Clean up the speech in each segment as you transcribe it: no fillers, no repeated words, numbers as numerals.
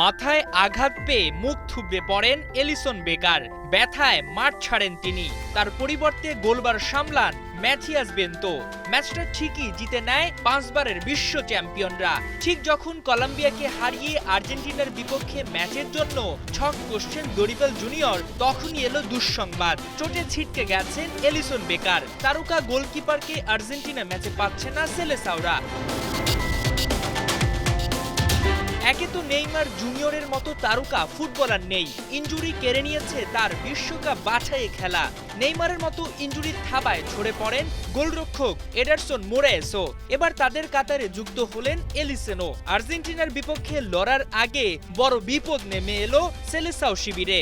মাথায় আঘাত পেয়ে মুখ থুবড়ে পড়েন এলিসন বেকার। ব্যথায় মাঠ ছাড়েন তিনি। তার পরিবর্তে গোলবার সামলান ম্যাথিয়াস বেন্তো। ম্যাচটা ঠিকই জিতে নেয় 5 বারের বিশ্ব চ্যাম্পিয়নরা। ঠিক যখন কলম্বিয়াকে হারিয়ে আর্জেন্টিনার বিপক্ষে ম্যাচের জন্য ছক কষছেন দরিবেল জুনিয়র, তখনই এলো দুঃসংবাদ। চোটে ছিটকে গেছেন এলিসন বেকার। তারকা গোলকিপারকে আর্জেন্টিনা ম্যাচে পাচ্ছে না সেলেসাওরা। একে তো নেইমার জুনিয়রের মতো তারকা ফুটবলার নেই, ইনজুরি কেড়ে নিয়েছে তার বিশ্বকাপ বাছাইয়ে খেলা। নেইমারের মতো ইনজুরির থাবায় ঝরে পড়েন গোলরক্ষক এডারসন মোরায়েসও। এবার তাদের কাতারে যুক্ত হলেন এলিসেনও। আর্জেন্টিনার বিপক্ষে লড়ার আগে বড় বিপদ নেমে এলো সেলেসাও শিবিরে।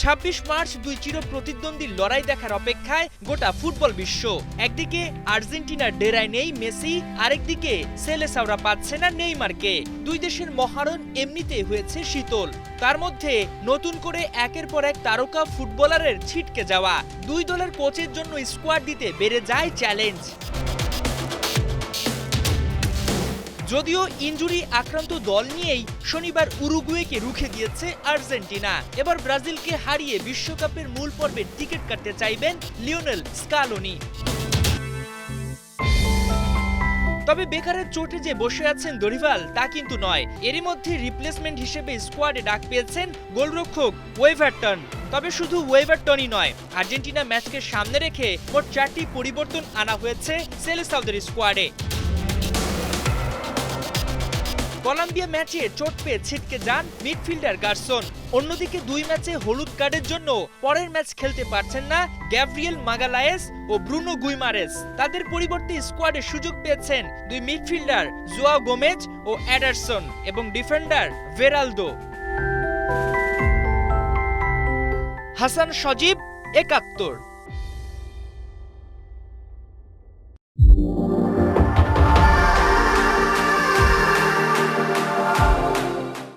26 মার্চ দুই চির প্রতিদ্বন্দ্বী লড়াই দেখার অপেক্ষায় গোটা ফুটবল বিশ্ব। একদিকে আর্জেন্টিনার ডেরায় নেই মেসি, আরেকদিকে সেলেসাওরা পাচ্ছে না নেইমারকে। দুই দেশের মহারণ এমনিতেই হয়েছে শীতল। তার মধ্যে নতুন করে একের পর এক তারকা ফুটবলারের ছিটকে যাওয়া। দুই দলের কোচের জন্য স্কোয়াড দিতে বেড়ে যায় চ্যালেঞ্জ। যদিও ইনজুরি আক্রান্ত দল নিয়েই শনিবার উরুগুয়েকে রুখে দিয়েছে আর্জেন্টিনা। এবার ব্রাজিলকে হারিয়ে বিশ্বকাপের মূল পর্বের টিকিট কাটতে চাইবেন লিওনেল স্কালোনি। তবে বেকারের চোটে যে বসে আছেন দরিভাল তা কিন্তু নয়। এরই মধ্যে রিপ্লেসমেন্ট হিসেবে স্কোয়াডে ডাক পেয়েছেন গোলরক্ষক ওয়েভারটন। তবে শুধু ওয়েভারটনই নয়, আর্জেন্টিনা ম্যাচকে সামনে রেখে মোট 4টি পরিবর্তন আনা হয়েছে সেলেসাওদের স্কোয়াডে। কলম্বিয়া ম্যাচে চোট পেয়ে ছিটকে যান মিডফিল্ডার গার্সন। অন্যদিকে 2 ম্যাচে হলুদ কার্ডের জন্য পরের ম্যাচ খেলতে পারছেন না গ্যাব্রিয়েল মাগালায়েস ও ব্রুনো গুইমারেস। তাদের পরিবর্তে স্কোয়াডে সুযোগ পেয়েছেন 2 মিডফিল্ডার জোয়াও গোমেজ ও এডারসন এবং ডিফেন্ডার ভেরালদো। হাসান সজীব, 71।